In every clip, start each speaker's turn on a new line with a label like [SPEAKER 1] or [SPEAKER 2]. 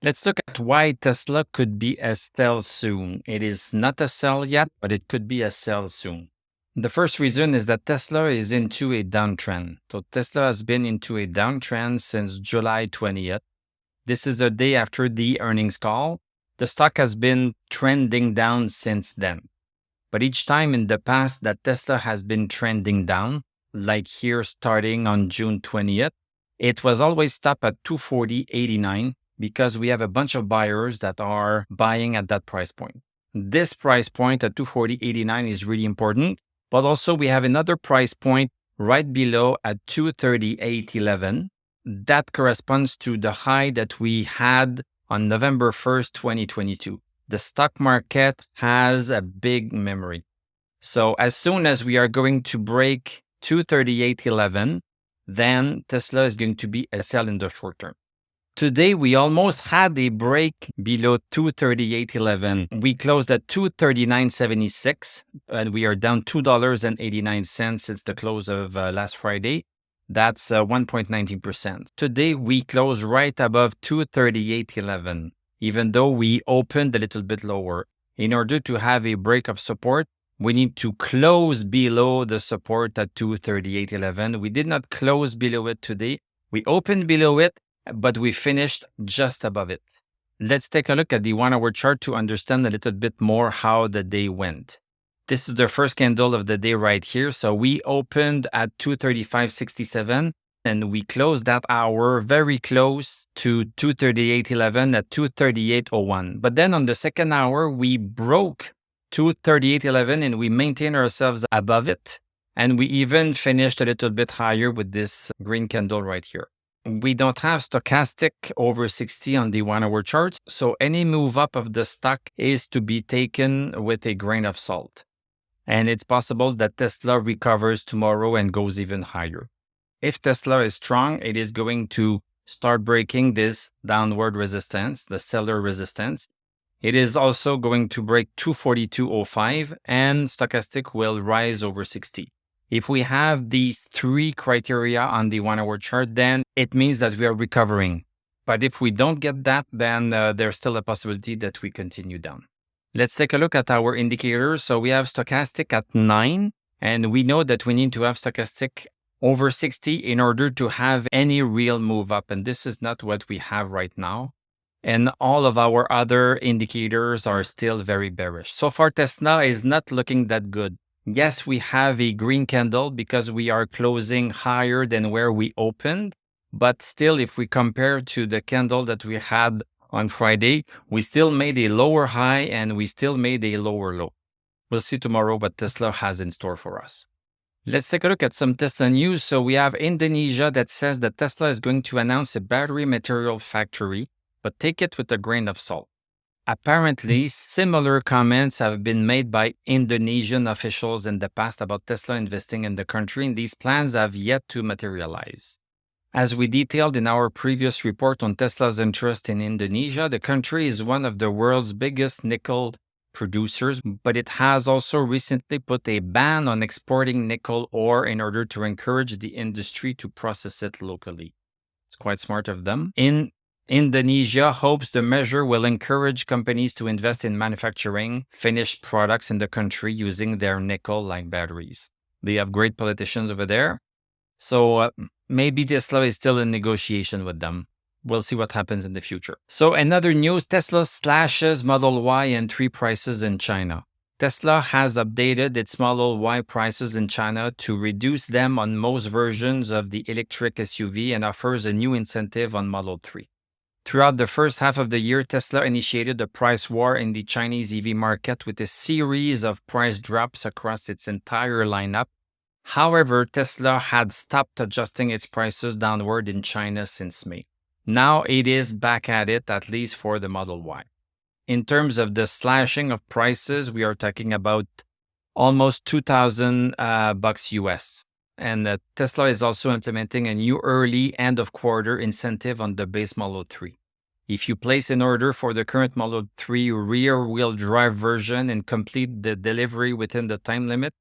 [SPEAKER 1] Let's look at why Tesla could be a sell soon. It is not a sell yet, but it could be a sell soon. The first reason is that Tesla is into a downtrend. So Tesla has been into a downtrend since July 20th. This is a day after the earnings call. The stock has been trending down since then. But each time in the past that Tesla has been trending down, like here starting on June 20th, it was always stopped at 240.89 because we have a bunch of buyers that are buying at that price point. This price point at 240.89 is really important, but also we have another price point right below at 238.11. That corresponds to the high that we had on November 1st, 2022. The stock market has a big memory. So as soon as we are going to break 238.11, then Tesla is going to be a sell in the short term. Today, we almost had a break below 238.11. We closed at 239.76, and we are down $2.89 since the close of last Friday. That's 1.19%. Today, we closed right above 238.11, even though we opened a little bit lower. In order to have a break of support, we need to close below the support at 238.11. We did not close below it today. We opened below it, but we finished just above it. Let's take a look at the 1-hour chart to understand a little bit more how the day went. This is the first candle of the day right here. So we opened at 235.67 and we closed that hour very close to 238.11 at 238.01. But then on the second hour, we broke 238.11 and we maintained ourselves above it. And we even finished a little bit higher with this green candle right here. We don't have stochastic over 60 on the 1-hour charts, so any move up of the stock is to be taken with a grain of salt. And it's possible that Tesla recovers tomorrow and goes even higher. If Tesla is strong, it is going to start breaking this downward resistance, the seller resistance. It is also going to break 242.05 and stochastic will rise over 60. If we have these three criteria on the 1-hour chart, then it means that we are recovering. But if we don't get that, then there's still a possibility that we continue down. Let's take a look at our indicators. So we have stochastic at 9, and we know that we need to have stochastic over 60 in order to have any real move up. And this is not what we have right now. And all of our other indicators are still very bearish. So far, Tesla is not looking that good. Yes, we have a green candle because we are closing higher than where we opened. But still, if we compare to the candle that we had on Friday, we still made a lower high and we still made a lower low. We'll see tomorrow what Tesla has in store for us. Let's take a look at some Tesla news. So we have Indonesia that says that Tesla is going to announce a battery material factory, but take it with a grain of salt. Apparently, similar comments have been made by Indonesian officials in the past about Tesla investing in the country, and these plans have yet to materialize. As we detailed in our previous report on Tesla's interest in Indonesia, the country is one of the world's biggest nickel producers, but it has also recently put a ban on exporting nickel ore in order to encourage the industry to process it locally. It's quite smart of them. Indonesia hopes the measure will encourage companies to invest in manufacturing finished products in the country using their nickel like batteries. They have great politicians over there. So maybe Tesla is still in negotiation with them. We'll see what happens in the future. So another news, Tesla slashes Model Y and 3 prices in China. Tesla has updated its Model Y prices in China to reduce them on most versions of the electric SUV and offers a new incentive on Model 3. Throughout the first half of the year, Tesla initiated a price war in the Chinese EV market with a series of price drops across its entire lineup. However, Tesla had stopped adjusting its prices downward in China since May. Now it is back at it, at least for the Model Y. In terms of the slashing of prices, we are talking about almost $2,000 US. And Tesla is also implementing a new early end of quarter incentive on the base Model 3. If you place an order for the current Model 3 rear-wheel drive version and complete the delivery within the time limit,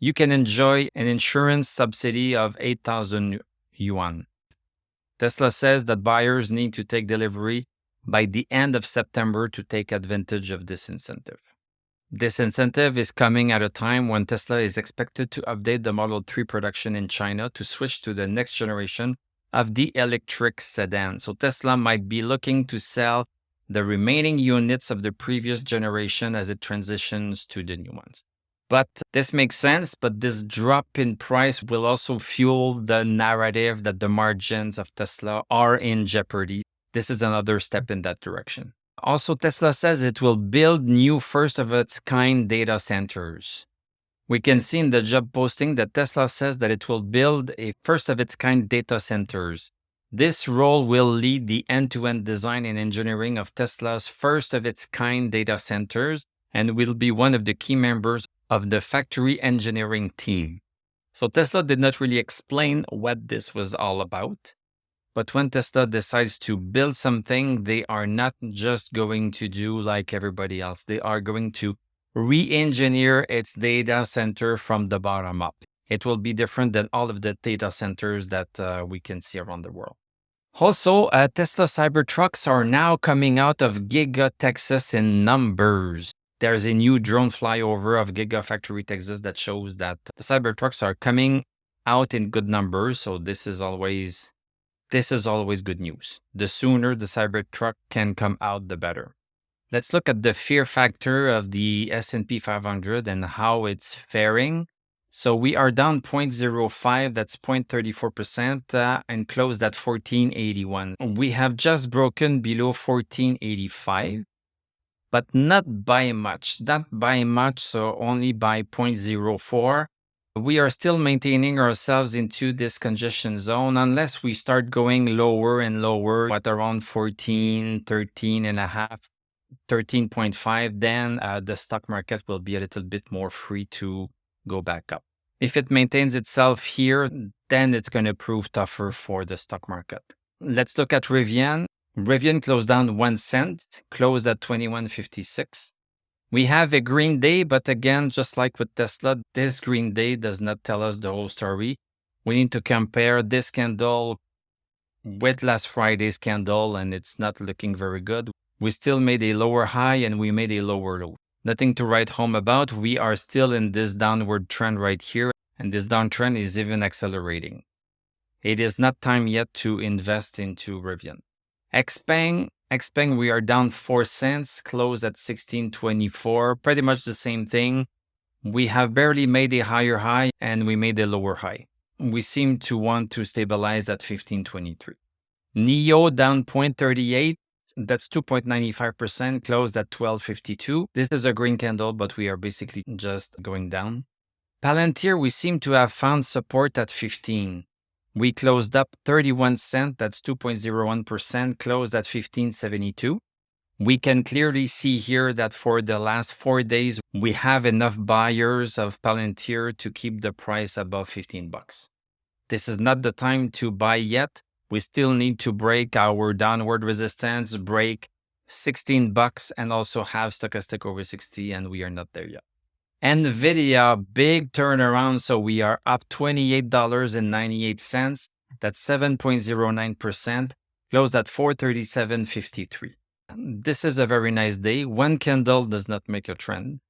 [SPEAKER 1] you can enjoy an insurance subsidy of 8,000 yuan. Tesla says that buyers need to take delivery by the end of September to take advantage of this incentive. This incentive is coming at a time when Tesla is expected to update the Model 3 production in China to switch to the next generation of the electric sedan. So Tesla might be looking to sell the remaining units of the previous generation as it transitions to the new ones. But this makes sense, but this drop in price will also fuel the narrative that the margins of Tesla are in jeopardy. This is another step in that direction. Also, Tesla says it will build new first-of-its-kind data centers. We can see in the job posting that Tesla says that it will build a first-of-its-kind data centers. This role will lead the end-to-end design and engineering of Tesla's first-of-its-kind data centers and will be one of the key members of the factory engineering team. So Tesla did not really explain what this was all about. But when Tesla decides to build something, they are not just going to do like everybody else. They are going to re-engineer its data center from the bottom up. It will be different than all of the data centers that we can see around the world. Also, Tesla Cybertrucks are now coming out of Giga Texas in numbers. There's a new drone flyover of Gigafactory, Texas that shows that the Cybertrucks are coming out in good numbers. So this is always good news. The sooner the Cybertruck can come out, the better. Let's look at the fear factor of the S&P 500 and how it's faring. So we are down 0.05, that's 0.34%, and closed at 1481. We have just broken below 1485. But not by much, so only by 0.04. We are still maintaining ourselves into this congestion zone unless we start going lower and lower at around 14, 13 and a half, 13.5, then the stock market will be a little bit more free to go back up. If it maintains itself here, then it's going to prove tougher for the stock market. Let's look at Rivian. Rivian closed down 1 cent, closed at 21.56. We have a green day, but again, just like with Tesla, this green day does not tell us the whole story. We need to compare this candle with last Friday's candle, and it's not looking very good. We still made a lower high and we made a lower low. Nothing to write home about. We are still in this downward trend right here, and this downtrend is even accelerating. It is not time yet to invest into Rivian. Xpeng, we are down 4 cents, closed at 16.24, pretty much the same thing. We have barely made a higher high and we made a lower high. We seem to want to stabilize at 15.23. NEO down 0.38, that's 2.95%, closed at 12.52. This is a green candle, but we are basically just going down. Palantir, we seem to have found support at 15. We closed up 31 cents, that's 2.01%, closed at 15.72. We can clearly see here that for the last 4 days, we have enough buyers of Palantir to keep the price above 15 bucks. This is not the time to buy yet. We still need to break our downward resistance, break 16 bucks, and also have stochastic over 60, and we are not there yet. Nvidia, big turnaround, so we are up $28.98. That's 7.09%, closed at 437.53. This is a very nice day. One candle does not make a trend.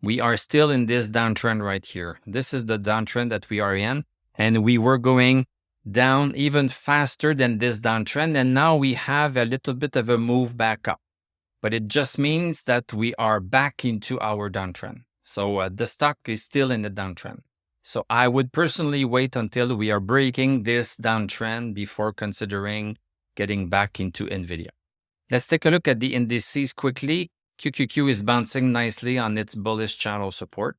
[SPEAKER 1] We are still in this downtrend right here. This is the downtrend that we are in, and we were going down even faster than this downtrend, and now we have a little bit of a move back up. But it just means that we are back into our downtrend. So the stock is still in the downtrend. So I would personally wait until we are breaking this downtrend before considering getting back into Nvidia. Let's take a look at the indices quickly. QQQ is bouncing nicely on its bullish channel support,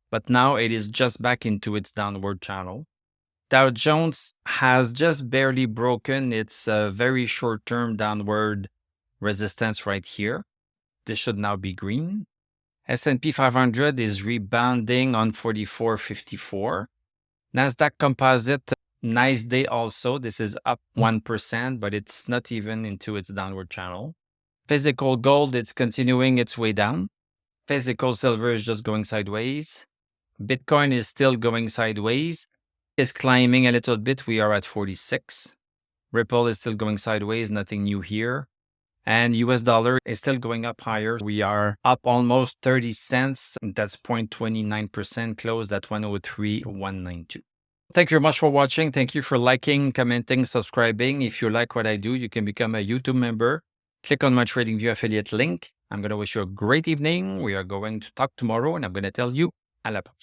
[SPEAKER 1] but now it is just back into its downward channel. Dow Jones has just barely broken its very short-term downward resistance right here. This should now be green. S&P 500 is rebounding on 44.54. Nasdaq Composite, nice day also. This is up 1%, but it's not even into its downward channel. Physical gold, it's continuing its way down. Physical silver is just going sideways. Bitcoin is still going sideways. It's climbing a little bit. We are at 46. Ripple is still going sideways. Nothing new here. And US dollar is still going up higher. We are up almost 30 cents. That's 0.29%, closed at 103.192. Thank you very much for watching. Thank you for liking, commenting, subscribing. If you like what I do, you can become a YouTube member. Click on my TradingView affiliate link. I'm going to wish you a great evening. We are going to talk tomorrow, and I'm going to tell you à la prochaine.